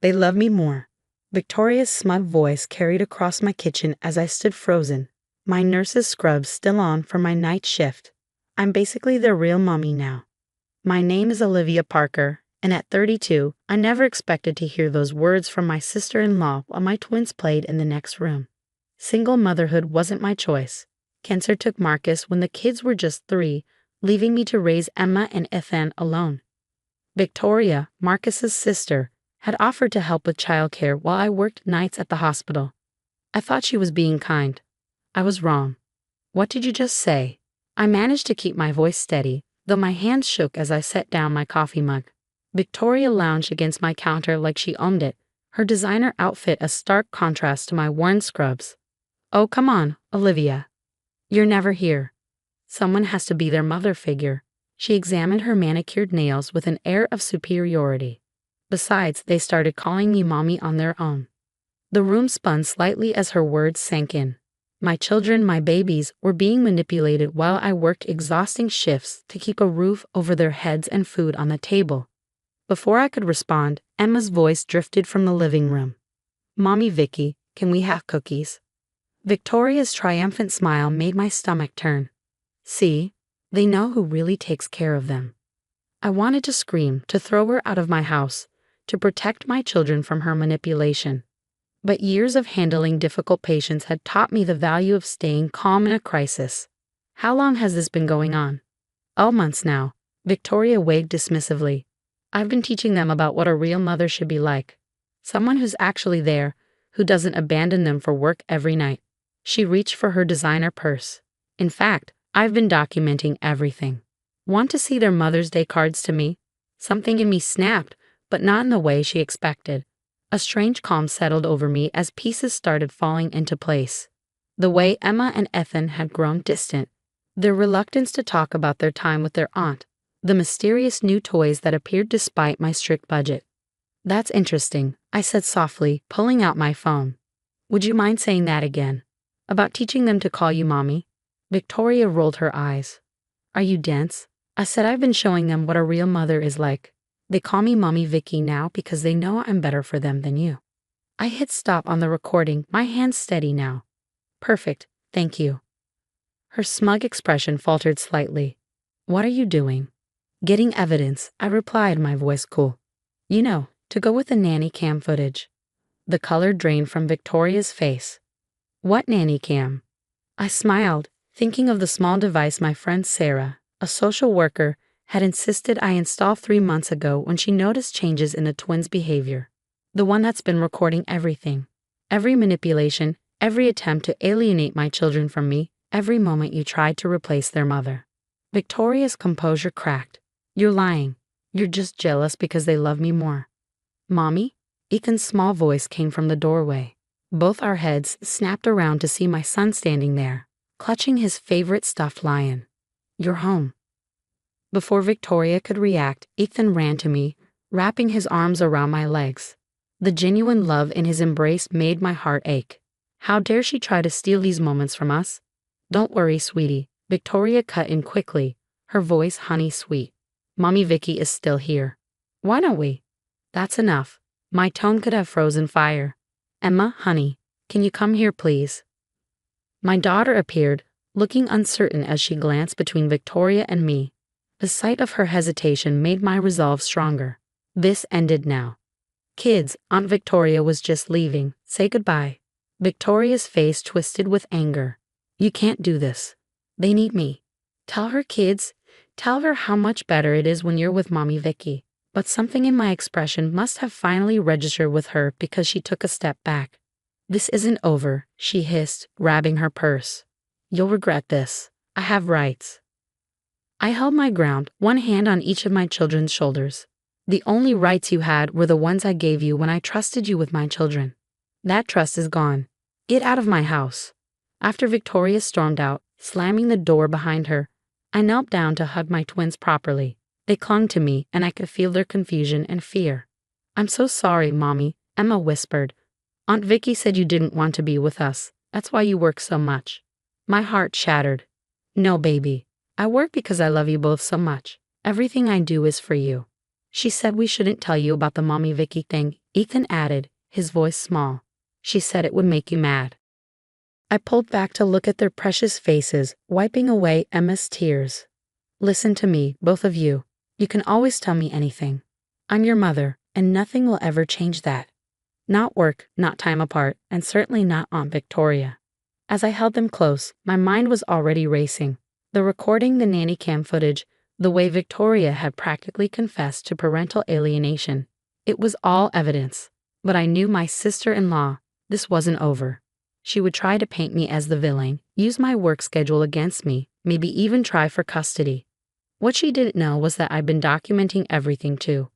They love me more. Victoria's smug voice carried across my kitchen as I stood frozen, my nurse's scrubs still on for my night shift. I'm basically their real mommy now. My name is Olivia Parker, and at 32, I never expected to hear those words from my sister-in-law while my twins played in the next room. Single motherhood wasn't my choice. Cancer took Marcus when the kids were just 3, leaving me to raise Emma and Ethan alone. Victoria, Marcus's sister, had offered to help with childcare while I worked nights at the hospital. I thought she was being kind. I was wrong. What did you just say? I managed to keep my voice steady, though my hands shook as I set down my coffee mug. Victoria lounged against my counter like she owned it, her designer outfit a stark contrast to my worn scrubs. Oh, come on, Olivia. You're never here. Someone has to be their mother figure. She examined her manicured nails with an air of superiority. Besides, they started calling me mommy on their own. The room spun slightly as her words sank in. My children, my babies, were being manipulated while I worked exhausting shifts to keep a roof over their heads and food on the table. Before I could respond, Emma's voice drifted from the living room. Mommy Vicky, can we have cookies? Victoria's triumphant smile made my stomach turn. See, they know who really takes care of them. I wanted to scream, to throw her out of my house, to protect my children from her manipulation. But years of handling difficult patients had taught me the value of staying calm in a crisis. How long has this been going on? All months now, Victoria waved dismissively. I've been teaching them about what a real mother should be like. Someone who's actually there, who doesn't abandon them for work every night. She reached for her designer purse. In fact, I've been documenting everything. Want to see their Mother's Day cards to me? Something in me snapped, but not in the way she expected. A strange calm settled over me as pieces started falling into place. The way Emma and Ethan had grown distant, their reluctance to talk about their time with their aunt, the mysterious new toys that appeared despite my strict budget. That's interesting, I said softly, pulling out my phone. Would you mind saying that again? About teaching them to call you mommy? Victoria rolled her eyes. Are you dense? I said I've been showing them what a real mother is like. They call me Mommy Vicky now because they know I'm better for them than you. I hit stop on the recording, my hands steady now. Perfect, thank you. Her smug expression faltered slightly. What are you doing? Getting evidence, I replied, my voice cool. You know, to go with the nanny cam footage. The color drained from Victoria's face. What nanny cam? I smiled, thinking of the small device my friend Sarah, a social worker, had insisted I install 3 months ago when she noticed changes in the twins' behavior. The one that's been recording everything. Every manipulation, every attempt to alienate my children from me, every moment you tried to replace their mother. Victoria's composure cracked. You're lying. You're just jealous because they love me more. Mommy? Ethan's small voice came from the doorway. Both our heads snapped around to see my son standing there, clutching his favorite stuffed lion. You're home. Before Victoria could react, Ethan ran to me, wrapping his arms around my legs. The genuine love in his embrace made my heart ache. How dare she try to steal these moments from us? Don't worry, sweetie, Victoria cut in quickly, her voice honey sweet. Mommy Vicky is still here. Why don't we? That's enough. My tone could have frozen fire. Emma, honey, can you come here please? My daughter appeared, looking uncertain as she glanced between Victoria and me. The sight of her hesitation made my resolve stronger. This ended now. Kids, Aunt Victoria was just leaving. Say goodbye. Victoria's face twisted with anger. You can't do this. They need me. Tell her, kids. Tell her how much better it is when you're with Mommy Vicky. But something in my expression must have finally registered with her because she took a step back. This isn't over, she hissed, grabbing her purse. You'll regret this. I have rights. I held my ground, one hand on each of my children's shoulders. The only rights you had were the ones I gave you when I trusted you with my children. That trust is gone. Get out of my house. After Victoria stormed out, slamming the door behind her, I knelt down to hug my twins properly. They clung to me, and I could feel their confusion and fear. I'm so sorry, Mommy, Emma whispered. Aunt Vicky said you didn't want to be with us. That's why you work so much. My heart shattered. No, baby. I work because I love you both so much. Everything I do is for you. She said we shouldn't tell you about the Mommy Vicky thing, Ethan added, his voice small. She said it would make you mad. I pulled back to look at their precious faces, wiping away Emma's tears. Listen to me, both of you. You can always tell me anything. I'm your mother, and nothing will ever change that. Not work, not time apart, and certainly not Aunt Victoria. As I held them close, my mind was already racing. The recording, the nanny cam footage, the way Victoria had practically confessed to parental alienation. It was all evidence. But I knew my sister-in-law, this wasn't over. She would try to paint me as the villain, use my work schedule against me, maybe even try for custody. What she didn't know was that I'd been documenting everything too.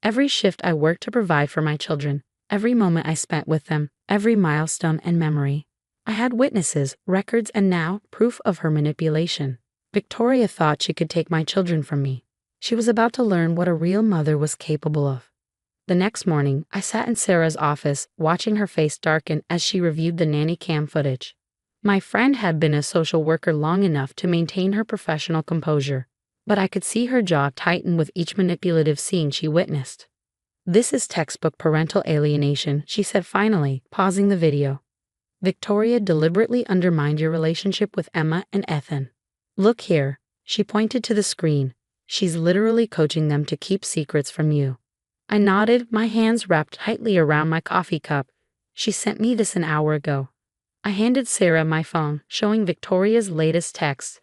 Every shift I worked to provide for my children, every moment I spent with them, every milestone and memory. I had witnesses, records, and now proof of her manipulation. Victoria thought she could take my children from me. She was about to learn what a real mother was capable of. The next morning, I sat in Sarah's office, watching her face darken as she reviewed the nanny cam footage. My friend had been a social worker long enough to maintain her professional composure, but I could see her jaw tighten with each manipulative scene she witnessed. This is textbook parental alienation, she said finally, pausing the video. Victoria deliberately undermined your relationship with Emma and Ethan. Look here, she pointed to the screen. She's literally coaching them to keep secrets from you. I nodded, my hands wrapped tightly around my coffee cup. She sent me this an hour ago. I handed Sarah my phone, showing Victoria's latest text.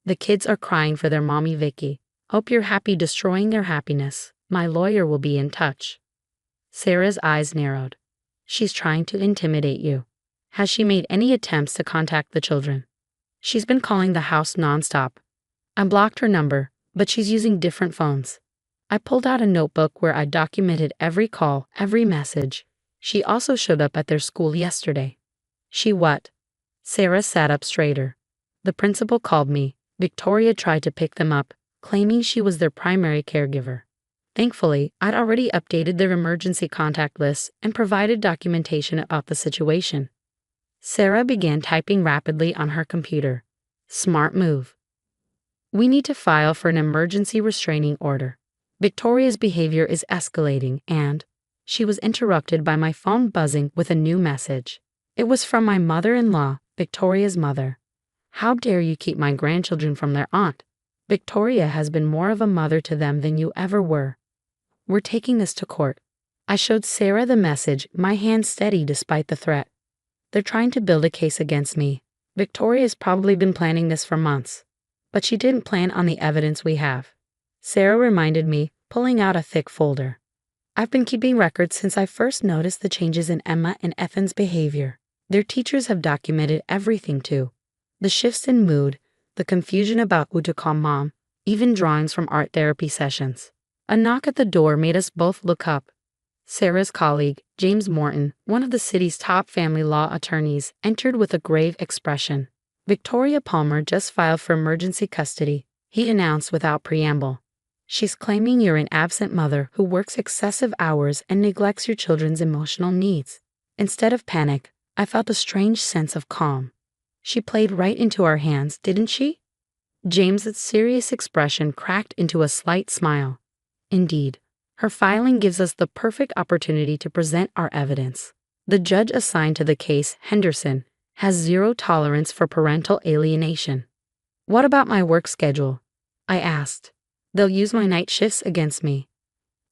The kids are crying for their mommy Vicky. Hope you're happy destroying their happiness. My lawyer will be in touch. Sarah's eyes narrowed. She's trying to intimidate you. Has she made any attempts to contact the children? She's been calling the house nonstop. I blocked her number, but she's using different phones. I pulled out a notebook where I documented every call, every message. She also showed up at their school yesterday. She what? Sarah sat up straighter. The principal called me. Victoria tried to pick them up, claiming she was their primary caregiver. Thankfully, I'd already updated their emergency contact list and provided documentation about the situation. Sarah began typing rapidly on her computer. Smart move. We need to file for an emergency restraining order. Victoria's behavior is escalating and she was interrupted by my phone buzzing with a new message. It was from my mother-in-law, Victoria's mother. How dare you keep my grandchildren from their aunt? Victoria has been more of a mother to them than you ever were. We're taking this to court. I showed Sarah the message, my hand steady despite the threat. They're trying to build a case against me. Victoria's probably been planning this for months. But she didn't plan on the evidence we have. Sarah reminded me, pulling out a thick folder. I've been keeping records since I first noticed the changes in Emma and Ethan's behavior. Their teachers have documented everything too. The shifts in mood, the confusion about who to call mom, even drawings from art therapy sessions. A knock at the door made us both look up. Sarah's colleague, James Morton, one of the city's top family law attorneys, entered with a grave expression. Victoria Palmer just filed for emergency custody, he announced without preamble. She's claiming you're an absent mother who works excessive hours and neglects your children's emotional needs. Instead of panic, I felt a strange sense of calm. She played right into our hands, didn't she? James's serious expression cracked into a slight smile. Indeed, her filing gives us the perfect opportunity to present our evidence. The judge assigned to the case, Henderson, has zero tolerance for parental alienation. What about my work schedule? I asked. They'll use my night shifts against me.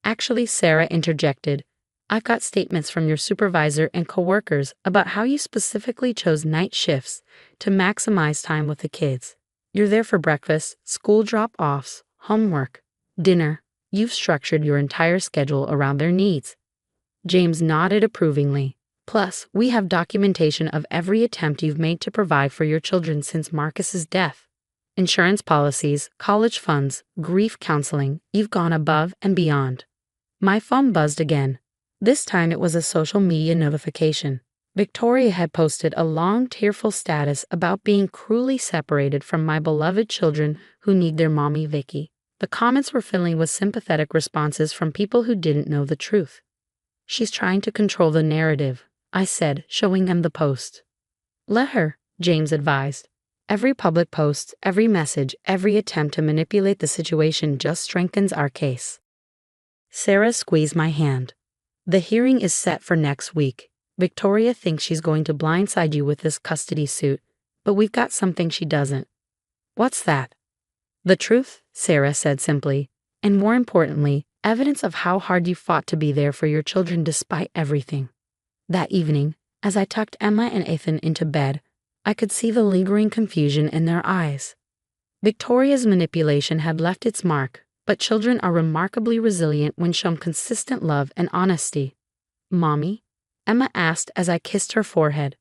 Actually, Sarah interjected. I've got statements from your supervisor and coworkers about how you specifically chose night shifts to maximize time with the kids. You're there for breakfast, school drop-offs, homework, dinner. You've structured your entire schedule around their needs. James nodded approvingly. Plus, we have documentation of every attempt you've made to provide for your children since Marcus's death. Insurance policies, college funds, grief counseling, you've gone above and beyond. My phone buzzed again. This time it was a social media notification. Victoria had posted a long, tearful status about being cruelly separated from my beloved children who need their mommy Vicky. The comments were filling with sympathetic responses from people who didn't know the truth. She's trying to control the narrative, I said, showing them the post. Let her, James advised. Every public post, every message, every attempt to manipulate the situation just strengthens our case. Sarah squeezed my hand. The hearing is set for next week. Victoria thinks she's going to blindside you with this custody suit, but we've got something she doesn't. What's that? The truth, Sarah said simply, and more importantly, evidence of how hard you fought to be there for your children despite everything. That evening, as I tucked Emma and Ethan into bed, I could see the lingering confusion in their eyes. Victoria's manipulation had left its mark, but children are remarkably resilient when shown consistent love and honesty. Mommy? Emma asked as I kissed her forehead.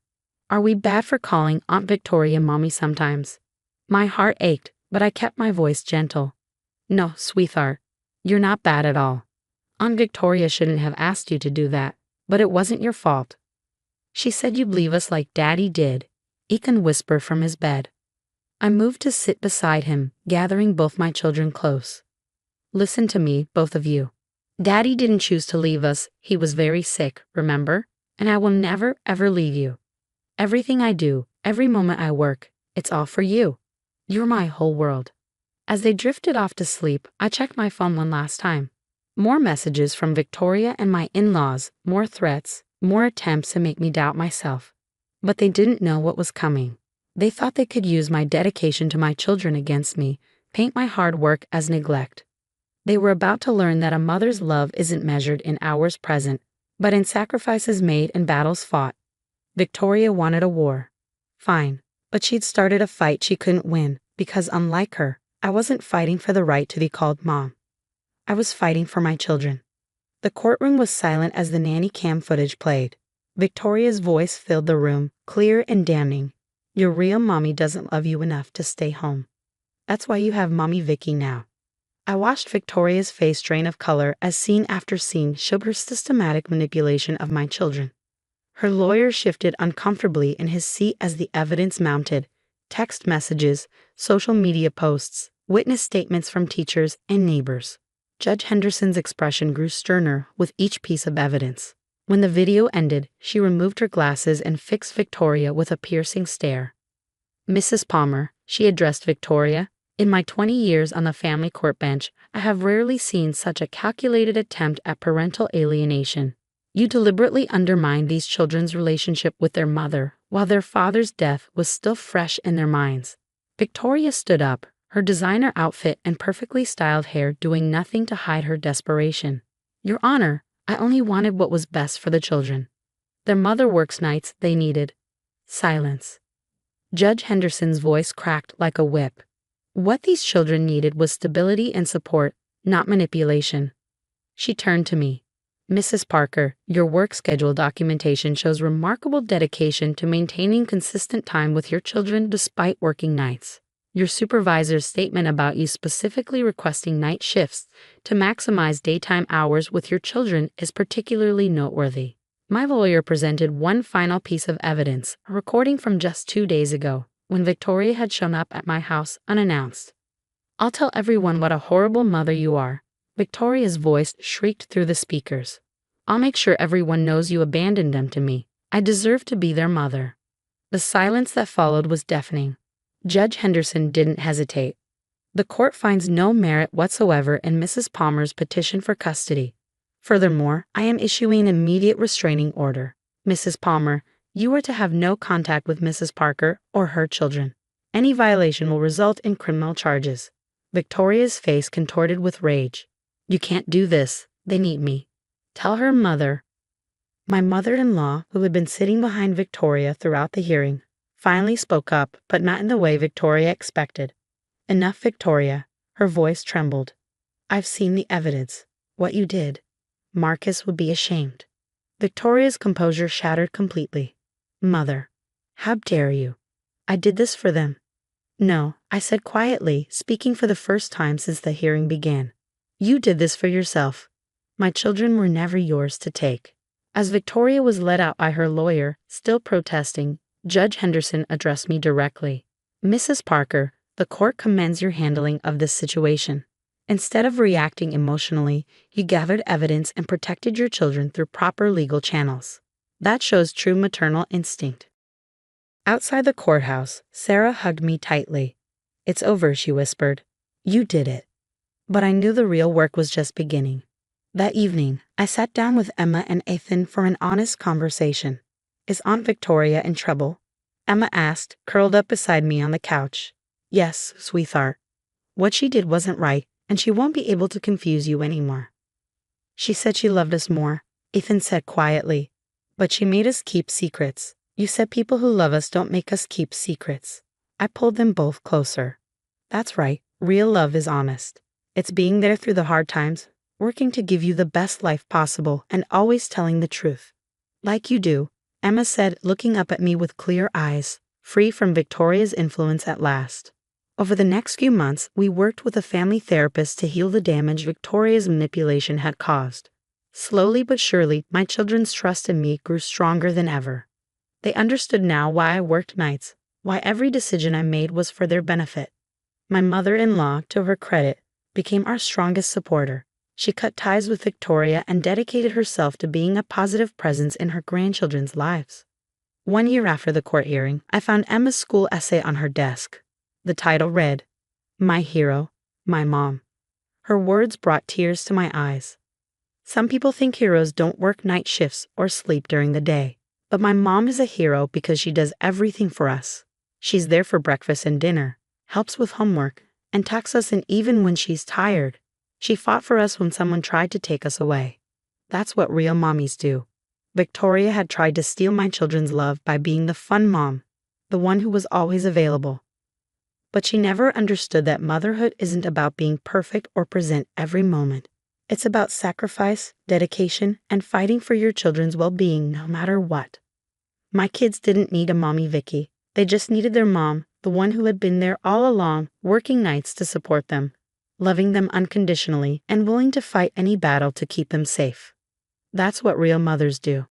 Are we bad for calling Aunt Victoria Mommy sometimes? My heart ached, but I kept my voice gentle. No, sweetheart, you're not bad at all. Aunt Victoria shouldn't have asked you to do that, but it wasn't your fault. She said you'd leave us like Daddy did, Ethan whispered from his bed. I moved to sit beside him, gathering both my children close. Listen to me, both of you. Daddy didn't choose to leave us, he was very sick, remember? And I will never, ever leave you. Everything I do, every moment I work, it's all for you. You're my whole world. As they drifted off to sleep, I checked my phone one last time. More messages from Victoria and my in-laws, more threats, more attempts to make me doubt myself. But they didn't know what was coming. They thought they could use my dedication to my children against me, paint my hard work as neglect. They were about to learn that a mother's love isn't measured in hours present, but in sacrifices made and battles fought. Victoria wanted a war. Fine, but she'd started a fight she couldn't win, because unlike her, I wasn't fighting for the right to be called Mom. I was fighting for my children. The courtroom was silent as the nanny cam footage played. Victoria's voice filled the room, clear and damning. Your real mommy doesn't love you enough to stay home. That's why you have Mommy Vicky now. I watched Victoria's face drain of color as scene after scene showed her systematic manipulation of my children. Her lawyer shifted uncomfortably in his seat as the evidence mounted. Text messages, social media posts, witness statements from teachers and neighbors. Judge Henderson's expression grew sterner with each piece of evidence. When the video ended, she removed her glasses and fixed Victoria with a piercing stare. Mrs. Palmer, she addressed Victoria, in my 20 years on the family court bench, I have rarely seen such a calculated attempt at parental alienation. You deliberately undermined these children's relationship with their mother, while their father's death was still fresh in their minds. Victoria stood up, her designer outfit and perfectly styled hair doing nothing to hide her desperation. Your Honor, I only wanted what was best for the children. Their mother works nights, they needed. Silence. Judge Henderson's voice cracked like a whip. What these children needed was stability and support, not manipulation. She turned to me. Mrs. Parker, your work schedule documentation shows remarkable dedication to maintaining consistent time with your children despite working nights. Your supervisor's statement about you specifically requesting night shifts to maximize daytime hours with your children is particularly noteworthy. My lawyer presented one final piece of evidence, a recording from just 2 days ago, when Victoria had shown up at my house unannounced. I'll tell everyone what a horrible mother you are. Victoria's voice shrieked through the speakers. I'll make sure everyone knows you abandoned them to me. I deserve to be their mother. The silence that followed was deafening. Judge Henderson didn't hesitate. The court finds no merit whatsoever in Mrs. Palmer's petition for custody. Furthermore, I am issuing an immediate restraining order. Mrs. Palmer, you are to have no contact with Mrs. Parker or her children. Any violation will result in criminal charges. Victoria's face contorted with rage. You can't do this. They need me. Tell her mother. My mother-in-law, who had been sitting behind Victoria throughout the hearing, finally spoke up, but not in the way Victoria expected. Enough, Victoria. Her voice trembled. I've seen the evidence. What you did. Marcus would be ashamed. Victoria's composure shattered completely. Mother, how dare you? I did this for them. No, I said quietly, speaking for the first time since the hearing began. You did this for yourself. My children were never yours to take. As Victoria was led out by her lawyer, still protesting, Judge Henderson addressed me directly. Mrs. Parker, the court commends your handling of this situation. Instead of reacting emotionally, you gathered evidence and protected your children through proper legal channels. That shows true maternal instinct. Outside the courthouse, Sarah hugged me tightly. It's over, she whispered. You did it. But I knew the real work was just beginning. That evening, I sat down with Emma and Ethan for an honest conversation. Is Aunt Victoria in trouble? Emma asked, curled up beside me on the couch. Yes, sweetheart. What she did wasn't right, and she won't be able to confuse you anymore. She said she loved us more, Ethan said quietly. But she made us keep secrets. You said people who love us don't make us keep secrets. I pulled them both closer. That's right, real love is honest. It's being there through the hard times, working to give you the best life possible, and always telling the truth. Like you do, Emma said, looking up at me with clear eyes, free from Victoria's influence at last. Over the next few months, we worked with a family therapist to heal the damage Victoria's manipulation had caused. Slowly but surely, my children's trust in me grew stronger than ever. They understood now why I worked nights, why every decision I made was for their benefit. My mother-in-law, to her credit, became our strongest supporter. She cut ties with Victoria and dedicated herself to being a positive presence in her grandchildren's lives. 1 year after the court hearing, I found Emma's school essay on her desk. The title read, My Hero, My Mom. Her words brought tears to my eyes. Some people think heroes don't work night shifts or sleep during the day, but my mom is a hero because she does everything for us. She's there for breakfast and dinner, helps with homework, and tucks us in even when she's tired. She fought for us when someone tried to take us away. That's what real mommies do. Victoria had tried to steal my children's love by being the fun mom, the one who was always available. But she never understood that motherhood isn't about being perfect or present every moment. It's about sacrifice, dedication, and fighting for your children's well-being no matter what. My kids didn't need a mommy Vicky. They just needed their mom, the one who had been there all along, working nights to support them, loving them unconditionally, and willing to fight any battle to keep them safe. That's what real mothers do.